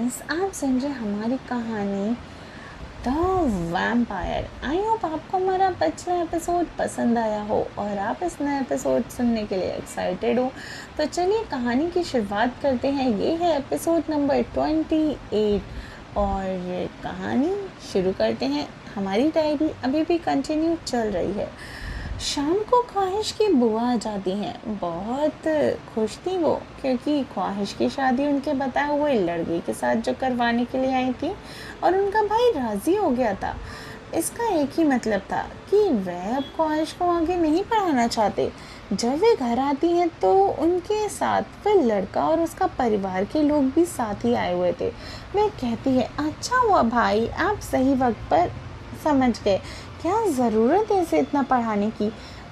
Guys, आप सुन रहे हमारी कहानी द वैम्पायर। आई होप आपको हमारा पिछला एपिसोड पसंद आया हो और आप इस नए एपिसोड सुनने के लिए एक्साइटेड हो। तो चलिए कहानी की शुरुआत करते हैं। ये है एपिसोड नंबर 28 और कहानी शुरू करते हैं। हमारी डायरी अभी भी कंटिन्यू चल रही है। शाम को ख्वाहिश की बुआ आ जाती हैं। बहुत खुश थी वो, क्योंकि ख्वाहिश की शादी उनके बताए हुए लड़के के साथ जो करवाने के लिए आई थी और उनका भाई राज़ी हो गया था। इसका एक ही मतलब था कि वह अब ख्वाहिश को आगे नहीं पढ़ाना चाहते। जब वे घर आती हैं तो उनके साथ वह लड़का और उसका परिवार के लोग भी साथ ही आए हुए थे। वह कहती है, अच्छा हुआ भाई, आप सही वक्त पर समझ गए। क्या ज़रूरत है इसे इतना पढ़ाने की?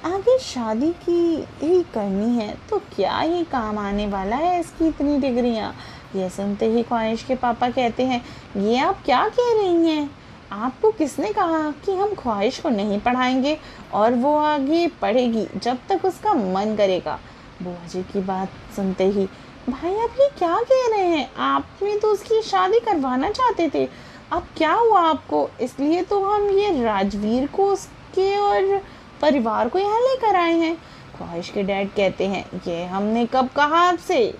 आगे शादी की ही करनी है तो क्या ही काम आने वाला है इसकी इतनी डिग्रियाँ। यह सुनते ही ख्वाहिश के पापा कहते हैं, ये आप क्या कह रही हैं? आपको किसने कहा कि हम ख्वाहिश को नहीं पढ़ाएंगे और वो आगे पढ़ेगी जब तक उसका मन करेगा। बुआ जी की बात सुनते ही, भाई आप ये क्या कह रहे हैं? आपने तो उसकी शादी करवाना चाहते थे, अब क्या हुआ आपको? इसलिए तो हम ये राजवीर को उसके और परिवार को यहाँ लेकर आए हैं। ख्वाहिश के डैड कहते हैं, ये हमने कब कहा आपसे?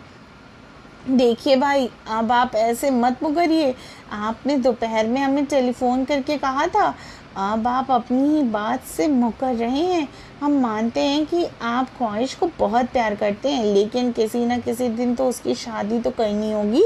देखिए भाई, अब आप ऐसे मत मुकरिए। आपने दोपहर में हमें टेलीफोन करके कहा था, अब आप अपनी ही बात से मुकर रहे हैं। हम मानते हैं कि आप ख्वाहिश को बहुत प्यार करते हैं, लेकिन किसी न किसी दिन तो उसकी शादी तो करनी होगी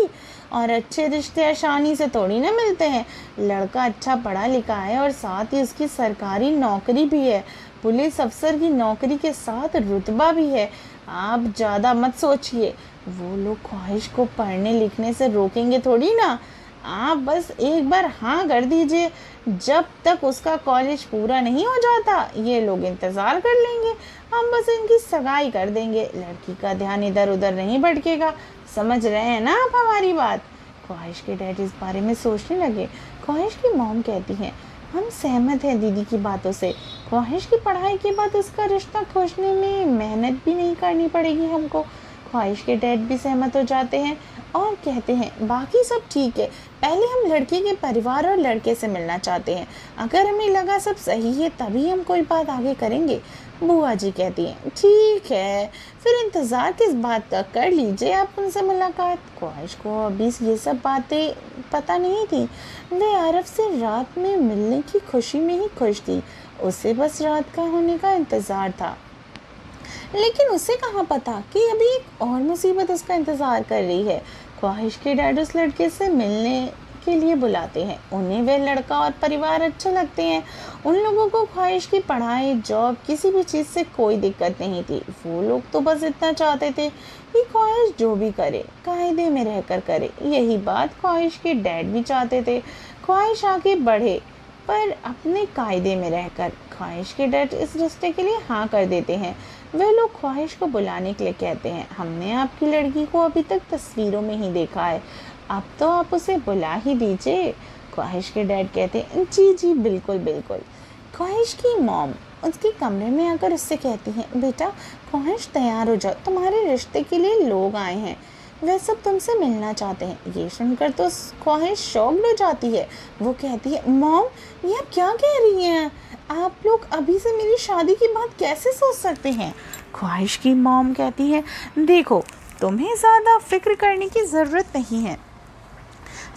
और अच्छे रिश्ते आसानी से थोड़ी ना मिलते हैं। लड़का अच्छा पढ़ा लिखा है और साथ ही उसकी सरकारी नौकरी भी है। पुलिस अफसर की नौकरी के साथ रुतबा भी है। आप ज़्यादा मत सोचिए, वो लोग ख्वाहिश को पढ़ने लिखने से रोकेंगे थोड़ी ना। आप बस एक बार हाँ कर दीजिए। जब तक उसका कॉलेज पूरा नहीं हो जाता ये लोग इंतज़ार कर लेंगे। हम बस इनकी सगाई कर देंगे, लड़की का ध्यान इधर उधर नहीं भटकेगा। समझ रहे हैं ना आप हमारी बात? ख्वाहिश के डैड इस बारे में सोचने लगे। ख्वाहिश की मॉम कहती हैं, हम सहमत हैं दीदी की बातों से। ख्वाहिश की पढ़ाई के बाद उसका रिश्ता खोजने में मेहनत भी नहीं करनी पड़ेगी हमको। ख्वाहिश के डैड भी सहमत हो जाते हैं और कहते हैं, बाकी सब ठीक है, पहले हम लड़के के परिवार और लड़के से मिलना चाहते हैं। अगर हमें लगा सब सही है तभी हम कोई बात आगे करेंगे। बुआ जी कहती हैं, ठीक है, फिर इंतज़ार किस बात का, कर लीजिए आप उनसे मुलाकात। ख्वाहिश को अभी ये सब बातें पता नहीं थी। वे आरव से रात में मिलने की खुशी में ही खुश थी। उसे बस रात का होने का इंतज़ार था, लेकिन उसे कहाँ पता कि अभी एक और मुसीबत उसका इंतज़ार कर रही है। ख्वाहिश के डैड उस लड़के से मिलने के लिए बुलाते हैं। उन्हें वह लड़का और परिवार अच्छे लगते हैं। उन लोगों को ख्वाहिश की पढ़ाई, जॉब, किसी भी चीज़ से कोई दिक्कत नहीं थी। वो लोग तो बस इतना चाहते थे कि ख्वाहिश जो भी करे कायदे में रहकर करे। यही बात ख्वाहिश के डैड भी चाहते थे। ख्वाहिश आगे बढ़े पर अपने कायदे में रहकर। ख्वाहिश के डैड इस रिश्ते के लिए हाँ कर देते हैं। वे लोग ख्वाहिश को बुलाने के लिए कहते हैं, हमने आपकी लड़की को अभी तक तस्वीरों में ही देखा है, अब तो आप उसे बुला ही दीजिए। ख्वाहिश के डैड कहते हैं, जी जी बिल्कुल बिल्कुल। ख्वाहिश की मॉम उसके कमरे में आकर उससे कहती हैं, बेटा ख्वाहिश तैयार हो जाओ, तुम्हारे रिश्ते के लिए लोग आए हैं, वह सब तुमसे मिलना चाहते हैं। ये सुनकर तो ख्वाहिश शॉक्ड हो जाती है। वो कहती है, मॉम ये आप क्या कह रही हैं? आप लोग अभी से मेरी शादी की बात कैसे सोच सकते हैं? ख्वाहिश की मॉम कहती है, देखो तुम्हें ज़्यादा फिक्र करने की ज़रूरत नहीं है,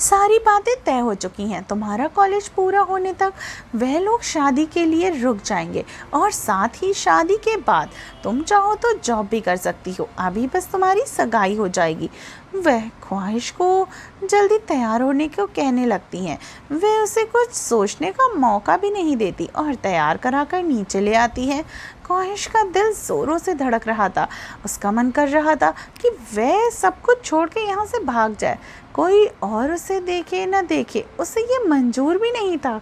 सारी बातें तय हो चुकी हैं। तुम्हारा कॉलेज पूरा होने तक वह लोग शादी के लिए रुक जाएंगे और साथ ही शादी के बाद तुम चाहो तो जॉब भी कर सकती हो। अभी बस तुम्हारी सगाई हो जाएगी। वह ख्वाहिश को जल्दी तैयार होने को कहने लगती हैं। वह उसे कुछ सोचने का मौका भी नहीं देती और तैयार कराकर नीचे ले आती है। ख्वाहिश का दिल ज़ोरों से धड़क रहा था। उसका मन कर रहा था कि वह सब कुछ छोड़ के यहाँ से भाग जाए। कोई और उसे देखे न देखे, उसे ये मंजूर भी नहीं था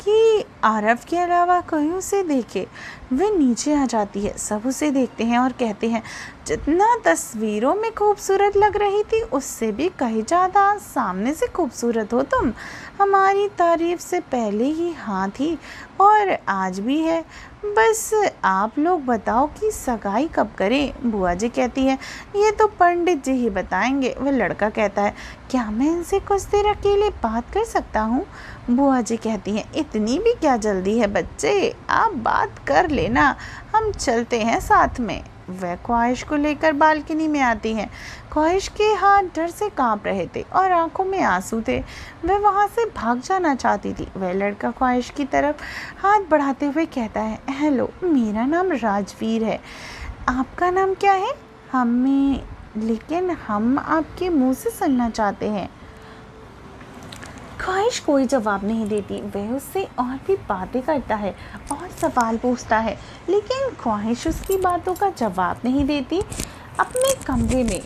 कि आरव के अलावा कोई उसे देखे। वह नीचे आ जाती है। सब उसे देखते हैं और कहते हैं, जितना तस्वीरों में खूबसूरत लग रही थी उससे भी कहीं ज़्यादा सामने से खूबसूरत हो तुम। हमारी तारीफ से पहले ही हाँ थी। और आज भी है। बस आप लोग बताओ कि सगाई कब करें। बुआ जी कहती है ये तो पंडित जी ही बताएंगे। वह लड़का कहता है क्या मैं इनसे कुछ देर अकेले बात कर सकता हूँ। बुआ जी कहती हैं इतनी भी क्या जल्दी है बच्चे, आप बात कर लेना, हम चलते हैं साथ में। वह ख्वाहिश को लेकर बालकनी में आती हैं। ख्वाहिश के हाथ डर से कांप रहे थे और आंखों में आंसू थे। वह वहाँ से भाग जाना चाहती थी। वह लड़का ख्वाहिश की तरफ हाथ बढ़ाते हुए कहता है हेलो, मेरा नाम राजवीर है, आपका नाम क्या है? लेकिन हम आपके मुंह से सुनना चाहते हैं। ख्वाहिश कोई जवाब नहीं देती। वह उससे और भी बातें करता है और सवाल पूछता है, लेकिन ख्वाहिश उसकी बातों का जवाब नहीं देती। अपने कमरे में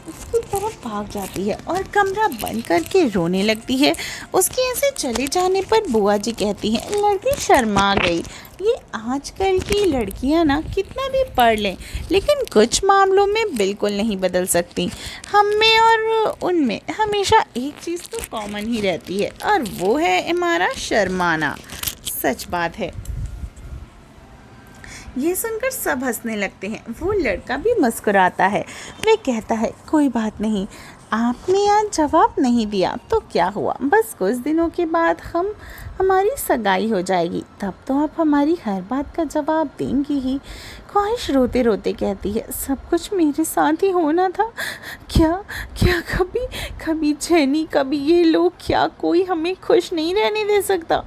उसकी तरफ भाग जाती है और कमरा बंद करके रोने लगती है। उसके ऐसे चले जाने पर बुआ जी कहती हैं लड़की शर्मा गई। ये आजकल की लड़कियां ना कितना भी पढ़ लें लेकिन कुछ मामलों में बिल्कुल नहीं बदल सकती। हम में और उनमें हमेशा एक चीज़ तो कॉमन ही रहती है और वो है हमारा शर्माना। सच बात है। ये सुनकर सब हंसने लगते हैं। वो लड़का भी मुस्कुराता है। वह कहता है कोई बात नहीं, आपने आज जवाब नहीं दिया तो क्या हुआ, बस कुछ दिनों के बाद हमारी सगाई हो जाएगी, तब तो आप हमारी हर बात का जवाब देंगी ही। ख्वाहिश रोते रोते कहती है सब कुछ मेरे साथ ही होना था। क्या क्या कभी जैनी, कभी ये लोग, क्या कोई हमें खुश नहीं रहने दे सकता?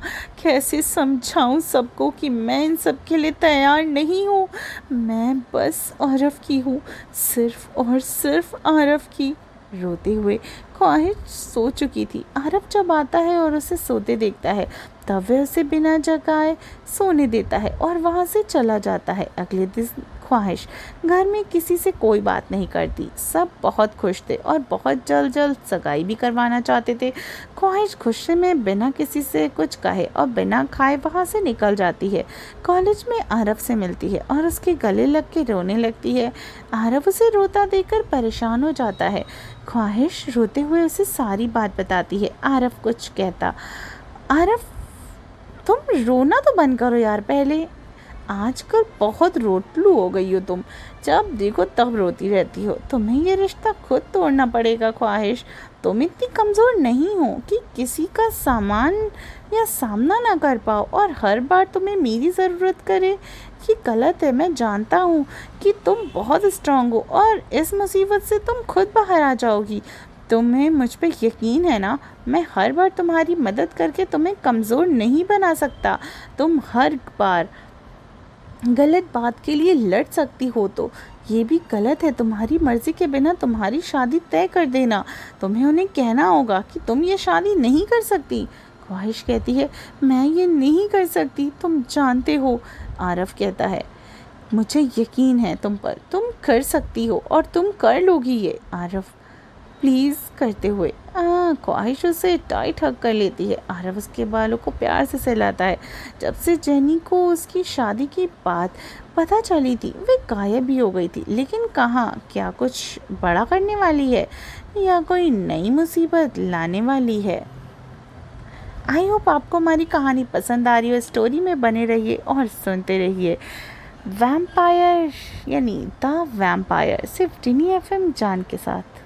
कैसे समझाऊं सबको कि मैं इन सब के लिए तैयार नहीं हूँ। मैं बस आरव की हूँ, सिर्फ और सिर्फ आरव की। रोते हुए ख्वाहिश सो चुकी थी। आरव जब आता है और उसे सोते देखता है तब वह उसे बिना जगाए सोने देता है और वहाँ से चला जाता है। अगले दिन ख्वाहिश घर में किसी से कोई बात नहीं करती। सब बहुत खुश थे और बहुत जल्द सगाई भी करवाना चाहते थे। ख्वाहिश खुशी में बिना किसी से कुछ कहे और बिना खाए वहाँ से निकल जाती है। कॉलेज में आरव से मिलती है और उसके गले लग के रोने लगती है। आरव उसे रोता देखकर परेशान हो जाता है। ख्वाहिश रोते हुए उसे सारी बात बताती है। आरव कुछ कहता, आरव तुम रोना तो बंद करो यार, पहले आजकल बहुत रोटलू हो गई हो तुम, जब देखो तब रोती रहती हो। तुम्हें ये रिश्ता खुद तोड़ना पड़ेगा ख्वाहिश। तुम इतनी कमज़ोर नहीं हो कि किसी का सामान या सामना ना कर पाओ और हर बार तुम्हें मेरी ज़रूरत करे। ये गलत है, मैं जानता हूँ कि तुम बहुत स्ट्रांग हो और इस मुसीबत से तुम खुद बाहर आ जाओगी। तुम्हें मुझ पे यकीन है ना? मैं हर बार तुम्हारी मदद करके तुम्हें कमज़ोर नहीं बना सकता। तुम हर बार गलत बात के लिए लड़ सकती हो तो ये भी गलत है तुम्हारी मर्ज़ी के बिना तुम्हारी शादी तय कर देना। तुम्हें उन्हें कहना होगा कि तुम ये शादी नहीं कर सकती। ख्वाहिश कहती है मैं ये नहीं कर सकती, तुम जानते हो। आरव कहता है मुझे यकीन है तुम पर, तुम कर सकती हो और तुम कर लोगी ये। आरव प्लीज़ करते हुए ख्वाहिश उसे टाइट हग कर लेती है। आरव उसके बालों को प्यार से सहलाता है। जब से जेनी को उसकी शादी की बात पता चली थी वे गायब ही हो गई थी। लेकिन कहाँ, क्या कुछ बड़ा करने वाली है या कोई नई मुसीबत लाने वाली है? आई होप आपको हमारी कहानी पसंद आ रही हो। स्टोरी में बने रहिए और सुनते रहिए। वैम्पायर यानी द वैम्पायर सिर्फ टिनी FM जान के साथ।